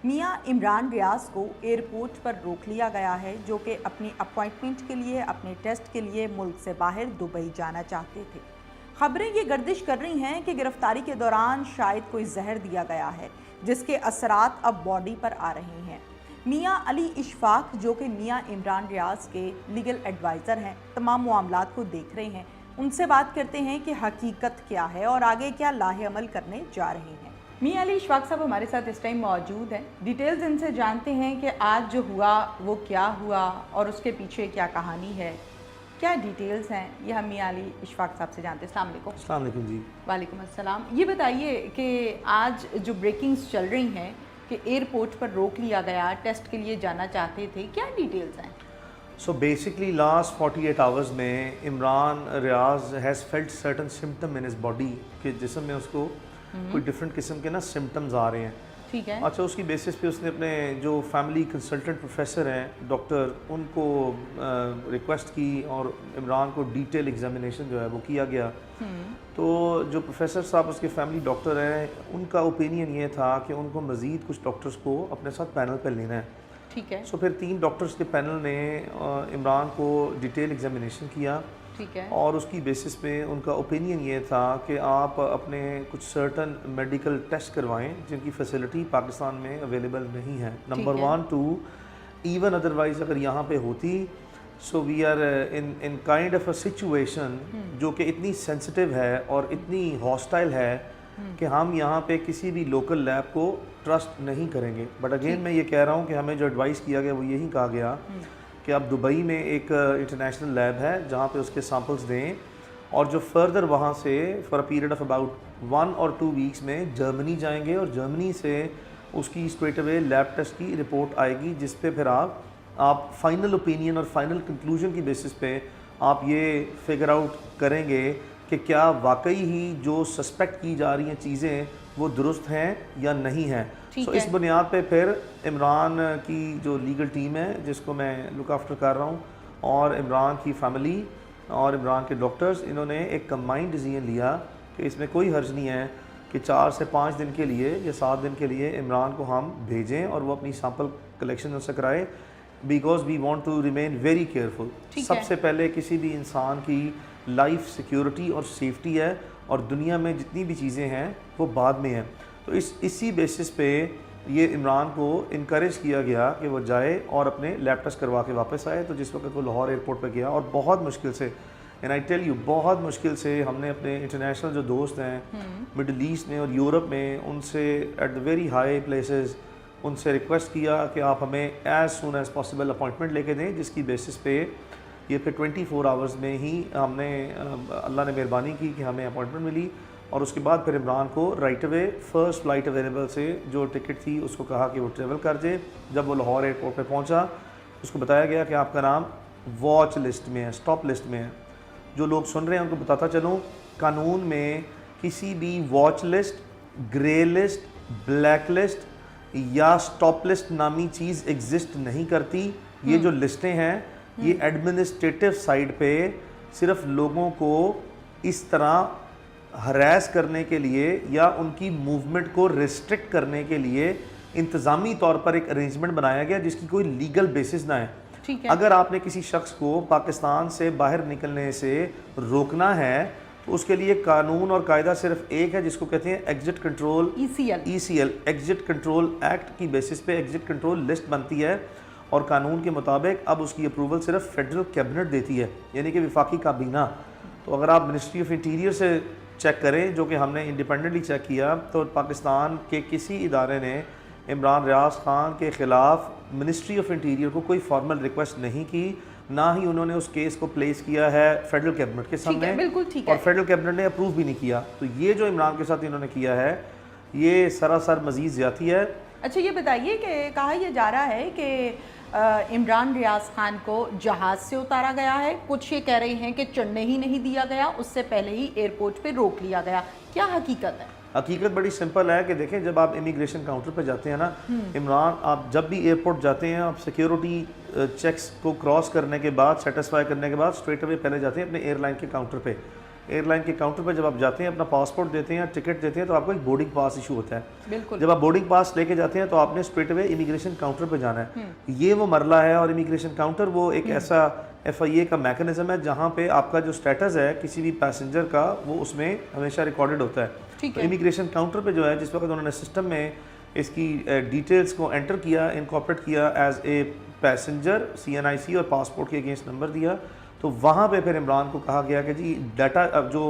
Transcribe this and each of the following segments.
मियां इमरान रियाज को एयरपोर्ट पर रोक लिया गया है, जो कि अपनी अपॉइंटमेंट के लिए, अपने टेस्ट के लिए मुल्क से बाहर दुबई जाना चाहते थे। खबरें ये गर्दिश कर रही हैं कि गिरफ्तारी के दौरान शायद कोई जहर दिया गया है, जिसके असरात अब बॉडी पर आ रहे हैं। मियां अली इशफाक, जो कि मियां इमरान रियाज के लीगल एडवाइज़र हैं, तमाम मामलात को देख रहे हैं। उनसे बात करते हैं कि हकीकत क्या है और आगे क्या लाहेअमल करने जा रहे हैं। मियां अली इशफाक साहब हमारे साथ इस टाइम मौजूद हैं। डिटेल्स इनसे जानते हैं कि आज जो हुआ वो क्या हुआ और उसके पीछे क्या कहानी है, क्या डिटेल्स हैं, ये हम मियां अली इशफाक साहब से जानते हैं। अस्सलाम वालेकुम। अस्सलाम वालेकुम जी। वालेकुम अस्सलाम। ये बताइए कि आज जो ब्रेकिंग्स चल रही हैं कि एयरपोर्ट पर रोक लिया गया, टेस्ट के लिए जाना चाहते थे, क्या डिटेल्स हैं? सो बेसिकली लास्ट 48 आवर्स में Imran Riaz has felt certain symptom in his body के जिस्म में उसको कोई डिफरेंट किस्म के ना सिम्टम्स आ रहे हैं। ठीक है। अच्छा, उसकी बेसिस पे उसने अपने जो फैमिली कंसल्टेंट प्रोफेसर हैं डॉक्टर, उनको रिक्वेस्ट की और इमरान को डिटेल एग्जामिनेशन जो है वो किया गया। तो जो प्रोफेसर साहब उसके फैमिली डॉक्टर हैं, उनका ओपिनियन ये था कि उनको मज़ीद कुछ डॉक्टर्स को अपने साथ पैनल पर लेना है। ठीक है। सो फिर 3 डॉक्टर्स के पैनल ने इमरान को डिटेल एग्जामिनेशन किया। ठीक है। और उसकी बेसिस पे उनका ओपिनियन ये था कि आप अपने कुछ सर्टन मेडिकल टेस्ट करवाएं जिनकी फैसिलिटी पाकिस्तान में अवेलेबल नहीं है। नंबर 1 2 इवन अदरवाइज अगर यहाँ पे होती, so we are in kind of a situation जो कि इतनी सेंसिटिव है और इतनी हॉस्टाइल है कि हम यहाँ पे किसी भी लोकल लैब को ट्रस्ट नहीं करेंगे। बट अगेन मैं ये कह रहा हूँ कि हमें जो एडवाइस किया गया वो यही कहा गया कि आप दुबई में एक इंटरनेशनल लैब है जहाँ पे उसके सैंपल्स दें और जो फर्दर वहाँ से for a period of about 1 और 2 वीक्स में जर्मनी जाएंगे और जर्मनी से उसकी स्ट्रेट अवे लैब टेस्ट की रिपोर्ट आएगी, जिस पे फिर आप फाइनल ओपिनियन और फाइनल कंक्लूजन की बेसिस पे आप ये फिगर आउट करेंगे कि क्या वाकई ही जो सस्पेक्ट की जा रही हैं चीज़ें वो दुरुस्त हैं या नहीं हैं। सो इस बुनियाद पे फिर इमरान की जो लीगल टीम है जिसको मैं लुक आफ्टर कर रहा हूँ और इमरान की फैमिली और इमरान के डॉक्टर्स, इन्होंने एक कंबाइंड डिसीजन लिया कि इसमें कोई हर्ज नहीं है कि 4 से 5 दिन के लिए या 7 दिन के लिए इमरान को हम भेजें और वो अपनी सैंपल कलेक्शन उनसे कराए, because we want to remain very careful. सबसे पहले किसी भी इंसान की लाइफ सिक्योरिटी और सेफ्टी है और दुनिया में जितनी भी चीज़ें हैं वो बाद में हैं। तो इसी बेसिस पे ये इमरान को इनकरेज किया गया कि वो जाए और अपने लैब टेस्ट करवा के वापस आए। तो जिस वक्त वो लाहौर एयरपोर्ट पर गया और बहुत मुश्किल से, एंड आई टेल यू बहुत मुश्किल से, हमने अपने इंटरनेशनल जो दोस्त हैं मिडल ईस्ट में और यूरोप में, उनसे at the very high places उनसे रिक्वेस्ट किया कि आप हमें as soon as possible appointment लेके दें, जिसकी बेसिस पे ये फिर 24 आवर्स में ही हमने अल्लाह ने मेहरबानी की कि हमें अपॉइंटमेंट मिली। और उसके बाद फिर इमरान को right away first flight available से जो टिकट थी उसको कहा कि वो ट्रेवल कर जाए। जब वो लाहौर एयरपोर्ट पे पहुंचा, उसको बताया गया कि आपका नाम वॉच लिस्ट में है, स्टॉप लिस्ट में है। जो लोग सुन रहे हैं उनको बताता चलूँ, कानून में किसी भी watch list, grey list, black list या स्टॉप लिस्ट नामी चीज़ एग्जिस्ट नहीं करती। ये जो लिस्टें हैं ये एडमिनिस्ट्रेटिव साइड पे सिर्फ लोगों को इस तरह हरास करने के लिए या उनकी मूवमेंट को रिस्ट्रिक्ट करने के लिए इंतज़ामी तौर पर एक अरेंजमेंट बनाया गया जिसकी कोई लीगल बेसिस ना है। अगर आपने किसी शख्स को पाकिस्तान से बाहर निकलने से रोकना है तो उसके लिए कानून और कायदा सिर्फ एक है जिसको कहते हैं exit control, ECL exit control act की बेसिस पे एग्जिट कंट्रोल लिस्ट बनती है और कानून के मुताबिक अब उसकी अप्रूवल सिर्फ फेडरल कैबिनेट देती है, यानी कि वफाकी काबीना। तो अगर आप मिनिस्ट्री ऑफ इंटीरियर से चेक करें, जो कि हमने इंडिपेंडेंटली चेक किया, तो पाकिस्तान के किसी इदारे ने इमरान रियाज खान के ख़िलाफ़ मिनिस्ट्री ऑफ इंटीरियर को कोई फॉर्मल रिक्वेस्ट नहीं की, ना ही उन्होंने उस केस को प्लेस किया है फेडरल कैबिनेट के सामने, और फेडरल कैबिनेट ने अप्रूव भी नहीं किया। तो ये जो इमरान के साथ इन्होंने किया है ये सरासर मज़ीद ज़्यादती है। अच्छा, ये बताइए कि कहा यह जा रहा है कि इमरान रियाज खान को जहाज़ से उतारा गया है, कुछ ये कह रहे हैं कि चढ़ने ही नहीं दिया गया, उससे पहले ही एयरपोर्ट पे रोक लिया गया। क्या हकीकत है? हकीकत बड़ी सिंपल है कि देखें, जब आप इमिग्रेशन काउंटर पर जाते हैं ना इमरान, आप जब भी एयरपोर्ट जाते हैं आप सिक्योरिटी चेक्स को क्रॉस करने के बाद, सेटिस्फाई करने के बाद स्ट्रेट अवे पहले जाते हैं अपने एयरलाइन के काउंटर पे एयरलाइन के काउंटर पर जब आप जाते हैं, अपना पासपोर्ट देते हैं या टिकट देते हैं, तो आपको एक बोर्डिंग पास इशू होता है। बिल्कुल। जब आप बोर्डिंग पास लेके जाते हैं तो आपने स्ट्रेट अवे इमिग्रेशन काउंटर पर जाना है। ये वो मरला है, और इमिग्रेशन काउंटर वो एक ऐसा FIA का मैकेनिज्म है जहाँ पे आपका जो स्टेटस है किसी भी पैसेंजर का, वो उसमें हमेशा रिकॉर्डेड होता है। तो इमिग्रेशन काउंटर पे जो है, जिस वक्त उन्होंने सिस्टम में इसकी डिटेल्स को एंटर किया, इनकॉर्पोरेट किया एज ए पैसेंजर CNIC और पासपोर्ट के अगेंस्ट नंबर दिया, तो वहाँ पे फिर इमरान को कहा गया कि जी डाटा, अब जो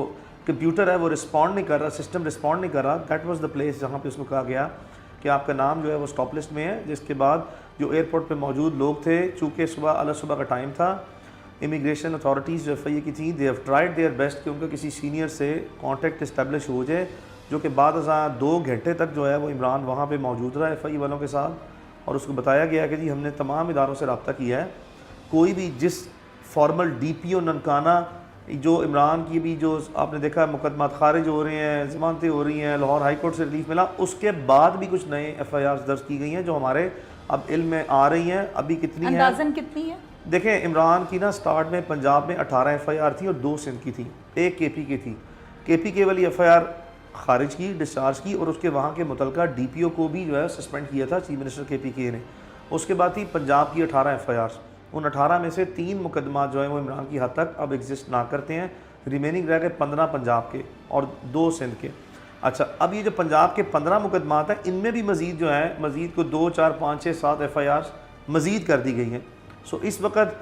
कंप्यूटर है वो रिस्पॉन्ड नहीं कर रहा, सिस्टम रिस्पॉन्ड नहीं कर रहा। दैट वाज द प्लेस जहाँ पे उसको कहा गया कि आपका नाम जो है वो स्टॉप लिस्ट में है। जिसके बाद जो एयरपोर्ट पे मौजूद लोग थे, चूँकि सुबह का टाइम था, इमिग्रेशन अथॉरिटीज़ जो FIA की थी, they have tried their best कि उनका किसी सीनियर से कॉन्टैक्ट इस्टेब्लिश हो जाए, जो कि बाद 2 घंटे तक जो है वो इमरान वहाँ पे मौजूद रहा FIA वालों के साथ, और उसको बताया गया कि जी हमने तमाम इदारों से रब्ता किया है, कोई भी जिस फॉर्मल DPO ननकाना, जो इमरान की भी जो आपने देखा मुकदमा खारिज हो रहे हैं, ज़मानतें हो रही हैं, लाहौर हाई कोर्ट से रिलीफ मिला, उसके बाद भी कुछ नए FIRs दर्ज की गई हैं जो हमारे अब इल्म में आ रही हैं। अभी कितनी है, अंदाज़न कितनी है? देखें, इमरान की ना स्टार्ट में पंजाब में 18 FIR थी और 2 सिंध की थी, 1 KP की थी। KP के वाली FIR खारिज की, डिस्चार्ज की, और उसके वहाँ के मुतलका DPO को भी जो है सस्पेंड किया था चीफ मिनिस्टर KPK ने। उसके बाद थी पंजाब की 18 FIRs। उन 18 में से 3 मुकदमा जो है वो इमरान की हद तक अब एग्जिस्ट ना करते हैं। रिमेनिंग रह गए 15 पंजाब के और 2 सिंध के। अच्छा, अब ये जो पंजाब के 15 मुकदमात हैं, इनमें भी मज़ीद जो है, मज़ीद को 2, 4, 5, 6, 7 FIRs मज़ीद कर दी गई हैं। सो इस वक्त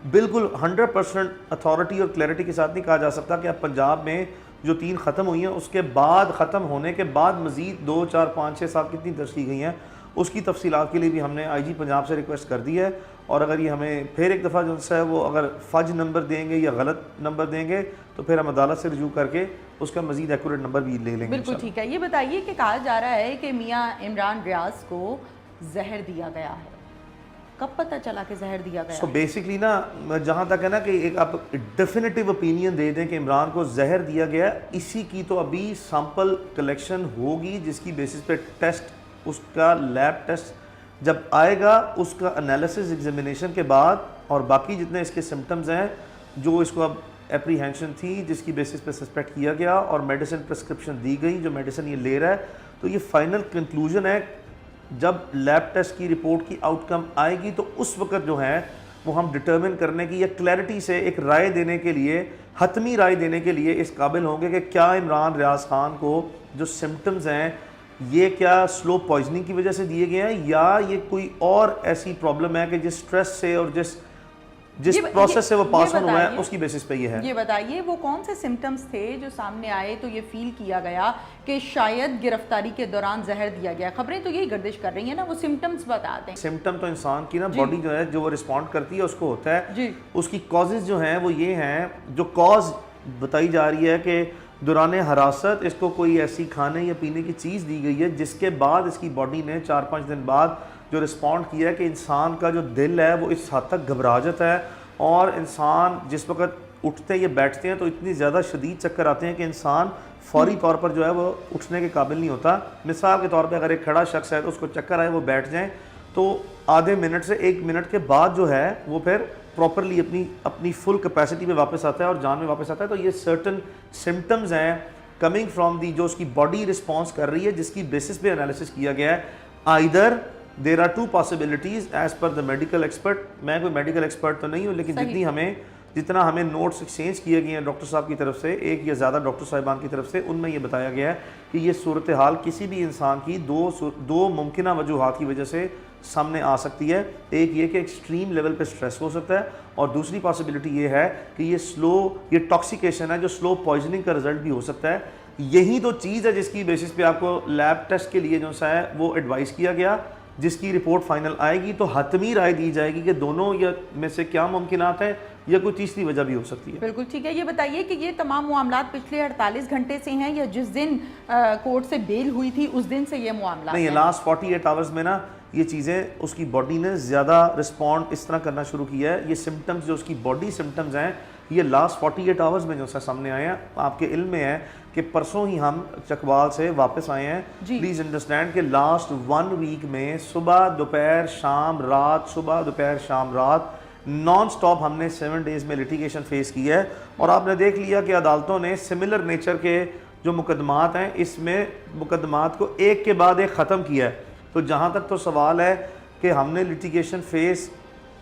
बिल्कुल 100% अथॉरिटी और क्लैरिटी के साथ नहीं कहा जा सकता कि अब पंजाब में जो 3 ख़त्म हुई हैं, उसके बाद ख़त्म होने के बाद मज़ीद 2, 4, 5, 6, 7 कितनी दर्ज की गई हैं, उसकी तफसीलात के लिए भी हमने IG पंजाब से रिक्वेस्ट कर दी है। और अगर ये हमें फिर एक दफ़ा जो है वो अगर फज नंबर देंगे या गलत नंबर देंगे, तो फिर हम अदालत से रिजू करके उसका मज़ीद एक्यूरेट नंबर भी ले लेंगे। बिल्कुल ठीक है। ये बताइए कि कहा जा रहा है कि मियाँ इमरान रियाज को जहर दिया गया है, कब पता चला कि जहर दिया गया? सो बेसिकली ना, जहाँ तक है ना कि एक आप डेफिनेटिव ओपिनियन दे दें कि इमरान को जहर दिया गया, इसी की तो अभी सैंपल कलेक्शन होगी, जिसकी बेसिस पे टेस्ट, उसका लैब टेस्ट जब आएगा, उसका एनालिसिस एग्जामिनेशन के बाद, और बाकी जितने इसके सिम्टम्स हैं जो इसको अब एप्रीहेंशन थी, जिसकी बेसिस पे सस्पेक्ट किया गया और मेडिसिन प्रिस्क्रिप्शन दी गई, जो मेडिसिन ये ले रहा है, तो ये फाइनल कंक्लूजन है। जब लैब टेस्ट की रिपोर्ट की आउटकम आएगी तो उस वक्त जो है वो हम डिटर्मिन करने की या क्लैरिटी से एक राय देने के लिए, हतमी राय देने के लिए इस काबिल होंगे कि क्या इमरान रियाज खान को जो सिम्टम्स हैं ये क्या स्लो पॉइजनिंग की वजह से दिए गए हैं, या ये कोई और ऐसी प्रॉब्लम है कि जिस स्ट्रेस से और जिस प्रोसेस से वो पास ऑन हुआ है, उसकी बेसिस पे ये है। ये बताइए वो कौन से सिम्टम्स थे जो सामने आए तो ये फील किया गया कि शायद गिरफ्तारी के दौरान जहर दिया गया? खबरें तो यही गर्दिश कर रही है ना, वो सिम्टम्स बता दें। सिम्टम तो इंसान की ना बॉडी जो है, जो वो रिस्पॉन्ड करती है उसको होता है जी। उसकी कॉजेज जो हैं वो ये हैं, जो कॉज बताई जा रही है कि दौरान हरासत इसको कोई ऐसी खाने या पीने की चीज़ दी गई है जिसके बाद इसकी बॉडी ने 4-5 दिन बाद जो रिस्पॉन्ड किया है कि इंसान का जो दिल है वो इस हद तक घबरा जाता है, और इंसान जिस वक्त उठते या बैठते हैं तो इतनी ज़्यादा शदीद चक्कर आते हैं कि इंसान फौरी तौर पर जो है वो उठने के काबिल नहीं होता। मिसाल के तौर पे अगर एक खड़ा शख्स है तो उसको चक्कर आए, वो बैठ जाए, तो आधे मिनट से 1 मिनट के बाद जो है वो फिर प्रॉपरली अपनी फुल कैपेसिटी में वापस आता है और जान में वापस आता है। तो ये सर्टन सिम्टम्स हैं कमिंग फ्रॉम दी, जो उसकी बॉडी रिस्पॉन्स कर रही है, जिसकी बेसिस पे एनालिसिस किया गया है। Either there are 2 possibilities as per the medical expert. मैं कोई मेडिकल एक्सपर्ट तो नहीं हूँ, लेकिन जितना हमें नोट्स एक्सचेंज किए गए हैं डॉक्टर साहब की तरफ से, एक या ज़्यादा डॉक्टर साहिबान की तरफ से, उनमें ये बताया गया है कि ये सूरत हाल किसी भी इंसान की दो मुमकिन वजूहात की वजह से सामने आ सकती है। एक ये कि एक्सट्रीम लेवल पे स्ट्रेस हो सकता है, और दूसरी पॉसिबिलिटी ये है कि ये टॉक्सिकेशन है जो स्लो पॉइजनिंग का रिजल्ट भी हो सकता है। यही तो चीज़ है जिसकी बेसिस पे आपको लैब टेस्ट के लिए जो सा है वो एडवाइस किया गया, जिसकी रिपोर्ट फाइनल आएगी तो हतमी राय दी जाएगी कि दोनों या में से क्या मुमकिनात है, या कोई तीसरी वजह भी हो सकती है। बिल्कुल ठीक है। ये बताइए कि ये तमाम मामलात पिछले 48 घंटे से हैं या जिस दिन कोर्ट से बेल हुई थी उस दिन से ये मामला नहीं, लास्ट 48 आवर्स में ना ये चीज़ें उसकी बॉडी ने ज़्यादा रिस्पॉन्ड इस तरह करना शुरू किया है। ये सिम्टम्स जो उसकी बॉडी सिम्टम्स हैं ये लास्ट 48 आवर्स में जो सा सामने आए हैं। आपके इल्म में है कि परसों ही हम चकवाल से वापस आए हैं। प्लीज़ अंडरस्टैंड कि लास्ट 1 वीक में सुबह दोपहर शाम रात, सुबह दोपहर शाम रात नॉन स्टॉप हमने 7 डेज़ में लिटिगेशन फेस किया है और आपने देख लिया कि अदालतों ने सिमिलर नेचर के जो मुकदमात हैं इसमें मुकदमात को एक के बाद एक ख़त्म किया है। तो जहाँ तक तो सवाल है कि हमने लिटिगेशन फेस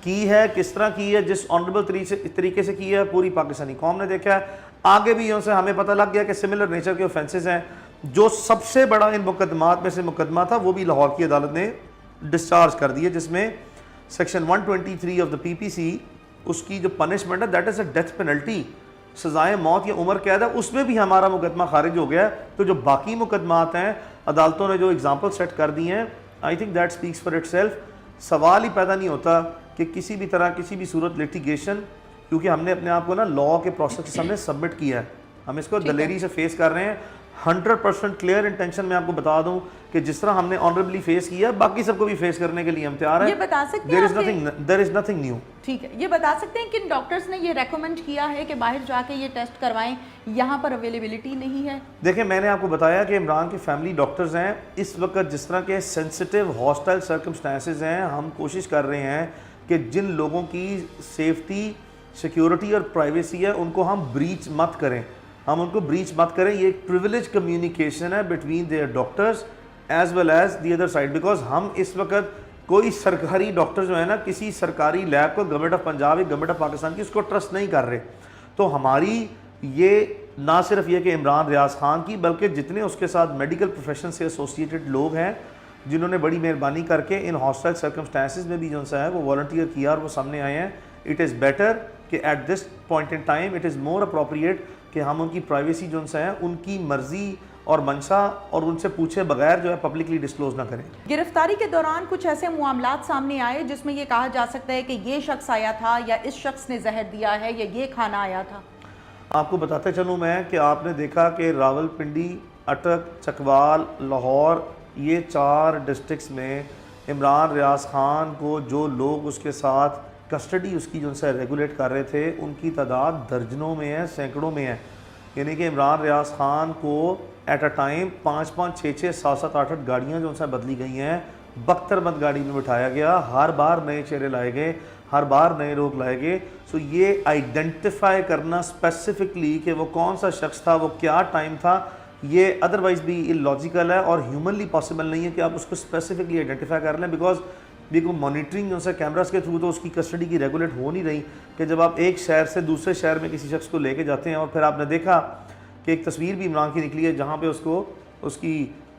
की है, किस तरह की है, जिस ऑनरेबल तरीके से की है, पूरी पाकिस्तानी कौम ने देखा है। आगे भी उनसे हमें पता लग गया कि सिमिलर नेचर के ऑफेंसेस हैं। जो सबसे बड़ा इन मुकदमात में से मुकदमा था वो भी लाहौर की अदालत ने डिस्चार्ज कर दिया, जिसमें सेक्शन 123 ऑफ द पीपीसी उसकी जो पनिशमेंट है that is a death penalty, सजाए मौत या उम्र कैद है, उसमें भी हमारा मुकदमा खारिज हो गया है। तो जो बाकी मुकदमात हैं अदालतों ने जो एग्जाम्पल सेट कर दिए हैं, I think that speaks for itself. सवाल ही पैदा नहीं होता कि किसी भी तरह किसी भी सूरत लिटिगेशन, क्योंकि हमने अपने आप को ना लॉ के प्रोसेस के सामने सबमिट किया है, हम इसको दलेरी से फेस कर रहे हैं। 100% क्लियर इंटेंशन मैं आपको बता दूं कि जिस तरह हमने ऑनरेबली फेस किया, बाकी सबको भी फेस करने के लिए हम तैयार हैं। ये बता सकते हैं देयर इज नथिंग न्यू। ठीक है, ये बता सकते हैं किन डॉक्टर्स ने ये रेकमेंड किया है कि बाहर जाके ये टेस्ट करवाएं, यहाँ पर अवेलेबिलिटी नहीं है? देखिए, मैंने आपको बताया कि इमरान के फैमिली डॉक्टर्स हैं। इस वक्त जिस तरह के सेंसिटिव हॉस्टाइल सर्कमस्टेंसेस हैं, हम कोशिश कर रहे हैं कि जिन लोगों की सेफ्टी, सिक्योरिटी और प्राइवेसी है उनको हम ब्रीच मत करें, हम उनको ब्रीच मत करें। ये एक प्रिविलेज कम्युनिकेशन है between there doctors as well as the other side, because हम इस वक्त कोई सरकारी डॉक्टर जो है ना, किसी सरकारी लैब को गवर्नमेंट ऑफ पंजाब या गवर्नमेंट ऑफ पाकिस्तान की उसको ट्रस्ट नहीं कर रहे। तो हमारी ये ना सिर्फ ये कि इमरान रियाज खान की, बल्कि जितने उसके साथ मेडिकल प्रोफेशन से एसोसिएटेड लोग हैं जिन्होंने बड़ी मेहरबानी करके इन हॉस्टाइल सर्कमस्टेंसेस में भी जो सा है वो वॉलंटियर किया और वो सामने आए हैं। इट इज़ बेटर कि at this point in time it is more appropriate कि हम उनकी प्राइवेसी जो सा है, उनकी मर्जी और मंशा और उनसे पूछे बगैर जो है पब्लिकली डिस्क्लोज ना करें। गिरफ्तारी के दौरान कुछ ऐसे मामलात सामने आए जिसमें ये कहा जा सकता है कि ये शख्स आया था या इस शख्स ने जहर दिया है या ये खाना आया था? आपको बताते चलूँ मैं कि आपने देखा कि रावलपिंडी, अटक, चकवाल, लाहौर, ये 4 डिस्ट्रिक्ट्स में इमरान रियाज खान को जो लोग उसके साथ कस्टडी उसकी जो से रेगुलेट कर रहे थे उनकी तादाद दर्जनों में है, सैकड़ों में है। यानी कि इमरान रियाज खान को एट अ टाइम 5-5, 6-6, 7-7, 8-8 गाड़ियाँ जो सा बदली गई हैं, बख्तरबंद गाड़ी में बिठाया गया, हर बार नए चेहरे लाए गए, हर बार नए लोग लाए गए। सो ये आइडेंटिफाई करना स्पेसिफिकली कि वो कौन सा शख्स था, वो क्या टाइम था, ये अदरवाइज़ भी इलॉजिकल है और ह्यूमनली पॉसिबल नहीं है कि आप उसको स्पेसिफिकली आइडेंटिफाई कर लें। बिकॉज देखो, मॉनिटरिंग जो है कैमरास के थ्रू तो उसकी कस्टडी की रेगुलेट हो नहीं रही कि जब आप एक शहर से दूसरे शहर में किसी शख्स को लेके जाते हैं और फिर आपने देखा कि एक तस्वीर भी इमरान की निकली है जहाँ पे उसको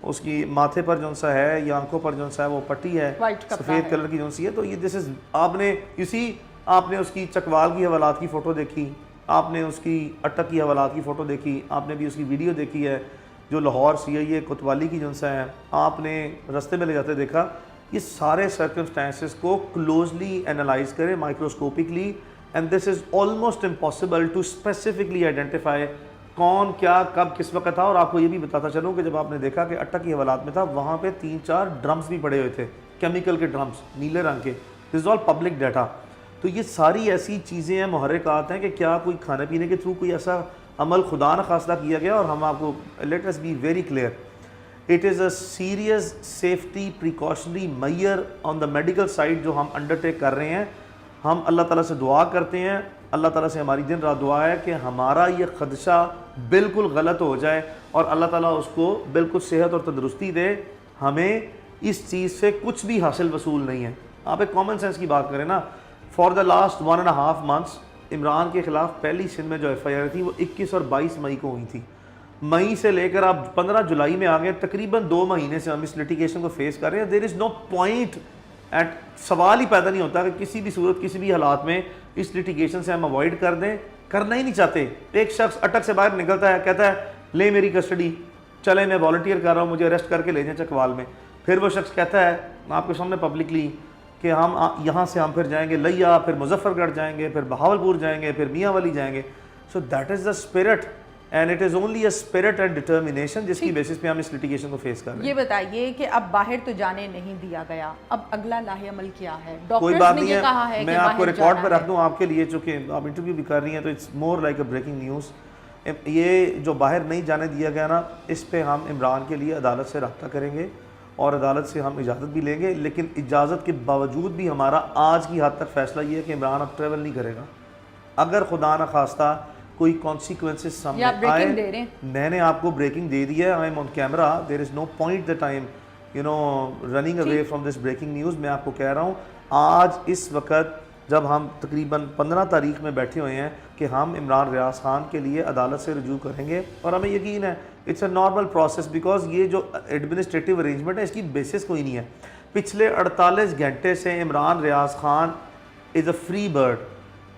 उसकी माथे पर जो सा है या आंखों पर जो सा है वो पट्टी है सफ़ेद कलर की जो सी है। तो ये दिस इज़ आपने उसकी चकवाल की हवालात की फ़ोटो देखी, आपने उसकी अटक की हवालात की फ़ोटो देखी, आपने भी उसकी वीडियो देखी है जो लाहौर CIA कोतवाली की जो सा है, आपने रास्ते में ले जाते देखा। ये सारे सर्कमस्टेंसेस को क्लोजली एनालाइज करें microscopically, and this is almost impossible to specifically identify कौन क्या कब किस वक्त था। और आपको ये भी बताता चलूँ कि जब आपने देखा कि अटक की हवालात में था, वहाँ पे 3-4 ड्रम्स भी पड़े हुए थे, केमिकल के ड्रम्स, नीले रंग के। This is all public data. तो ये सारी ऐसी चीज़ें हैं, मुहर्रिकात हैं कि क्या कोई खाने पीने के थ्रू कोई ऐसा अमल खुदा न खास्ता किया गया। और हम आपको let us be very clear, it is a serious safety precautionary major on the medical side जो हम अंडरटेक कर रहे हैं। हम अल्लाह ताला से दुआ करते हैं, अल्लाह ताला से हमारी दिन रात दुआ है कि हमारा ये खदशा बिल्कुल गलत हो जाए और अल्लाह ताला उसको बिल्कुल सेहत और तंदुरुस्ती दे। हमें इस चीज़ से कुछ भी हासिल वसूल नहीं है। आप एक कॉमन सेंस की बात करें ना, for the last 1.5 months Imran के ख़िलाफ़ पहली सिंध में जो FIR थी वो 21 और 22 मई को हुई थी। मई से लेकर आप 15 जुलाई में आ गए, तकरीबन 2 महीने से हम इस लिटिगेशन को फेस कर रहे हैं। There is no point at, सवाल ही पैदा नहीं होता कि किसी भी सूरत किसी भी हालात में इस लिटिगेशन से हम अवॉइड कर दें, करना ही नहीं चाहते। एक शख्स अटक से बाहर निकलता है, कहता है ले मेरी कस्टडी, चले मैं वॉलंटियर कर रहा हूँ, मुझे अरेस्ट करके ले जाए चकवाल में। फिर वो शख्स कहता है आपके सामने पब्लिकली कि हम यहाँ से हम फिर जाएंगे लिया, फिर मुजफ्फरगढ़ जाएंगे, फिर बहावलपुर जाएंगे, फिर मियांवाली जाएंगे। So that is the spirit and it is only a spirit and determination जिसकी बेसिस पे हम इस लिटिगेशन को फेस कर रहे हैं। ये बताइए कि अब बाहर तो जाने नहीं दिया गया, अब अगला लाहे-अमल क्या है? कोई बात नहीं है, मैं आपको रिकॉर्ड पर रख दूं आपके लिए, चूँकि आप इंटरव्यू भी कर रही हैं तो it's more like a breaking news. ये जो बाहर नहीं जाने दिया गया ना, इस पर हम इमरान के लिए अदालत से रब्ता करेंगे और अदालत से हम इजाज़त भी लेंगे, लेकिन इजाज़त के बावजूद भी हमारा आज की हद तक फ़ैसला ये है कि इमरान अब ट्रेवल नहीं करेगा। अगर खुदा न खास्ता कोई कॉन्सिक्वेंसेस सामने आए, मैंने आपको ब्रेकिंग दे दी है, I am on camera, there is no point the time running away from this breaking news. मैं आपको कह रहा हूँ आज इस वक्त जब हम तकरीबन 15 तारीख में बैठे हुए हैं कि हम इमरान रियाज खान के लिए अदालत से रजू करेंगे, और हमें यकीन है it's a normal process, because ये जो एडमिनिस्ट्रेटिव अरेंजमेंट है इसकी बेसिस कोई नहीं है। पिछले 48 घंटे से Imran Riaz Khan is a free bird,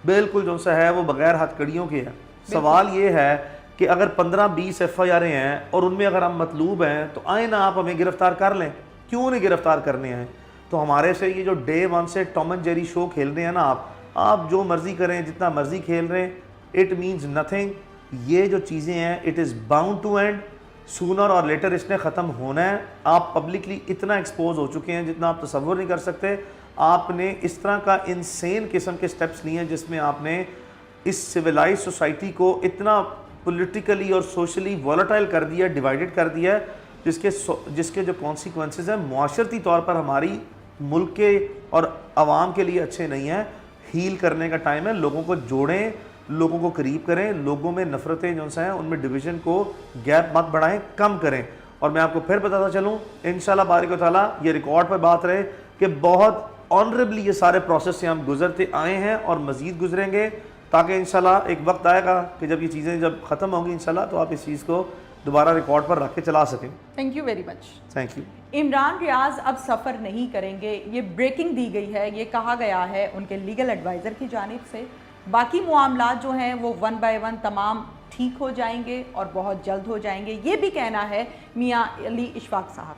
बिल्कुल जो सा है वो बगैर हथकड़ियों के है। सवाल ये है कि अगर 15-20 FIR हैं और उनमें अगर हम मतलूब हैं तो आए ना आप हमें गिरफ्तार कर लें, क्यों नहीं गिरफ्तार करने हैं? तो हमारे से ये जो डे 1 से टॉम एंड जेरी शो खेल रहे हैं ना, आप जो मर्जी करें, जितना मर्जी खेल रहे हैं, इट मीन्स नथिंग। ये जो चीज़ें हैं it is bound to end, sooner or later इसने ख़त्म होना है। आप पब्लिकली इतना एक्सपोज हो चुके हैं जितना आप तसव्वुर नहीं कर सकते। आपने इस तरह का इंसेन किस्म के स्टेप्स लिए हैं जिसमें आपने इस सिविलाइज सोसाइटी को इतना पॉलिटिकली और सोशली वॉलेटाइल कर दिया, डिवाइडेड कर दिया है, जिसके जो कॉन्सिक्वेंसेस हैं मुआशरती तौर पर हमारी मुल्क के और आवाम के लिए अच्छे नहीं हैं। हील करने का टाइम है, लोगों को जोड़ें, लोगों को करीब करें, लोगों में नफ़रतें जो हैं उनमें डिवीज़न को गैप मत बढ़ाएं, कम करें। और मैं आपको फिर बताता चलूँ इंशाल्लाह बारिक व तआला ये रिकॉर्ड पर बात रहे कि बहुत ऑनरेबली ये सारे प्रोसेस से हम गुजरते आए हैं और मज़ीद गुजरेंगे, ताकि इंशाल्लाह एक वक्त आएगा कि जब ये चीज़ें जब ख़त्म होंगी इंशाल्लाह तो आप इस चीज़ को दोबारा रिकॉर्ड पर रख के चला सकें। Thank you very much. Thank you. Imran Riaz अब सफ़र नहीं करेंगे, ये ब्रेकिंग दी गई है, ये कहा गया है उनके लीगल एडवाइज़र की जानिब से। बाकी मामलात जो हैं वो 1 बाय 1 तमाम ठीक हो जाएंगे और बहुत जल्द हो जाएंगे, ये भी कहना है मियाँ अली इशफाक साहब।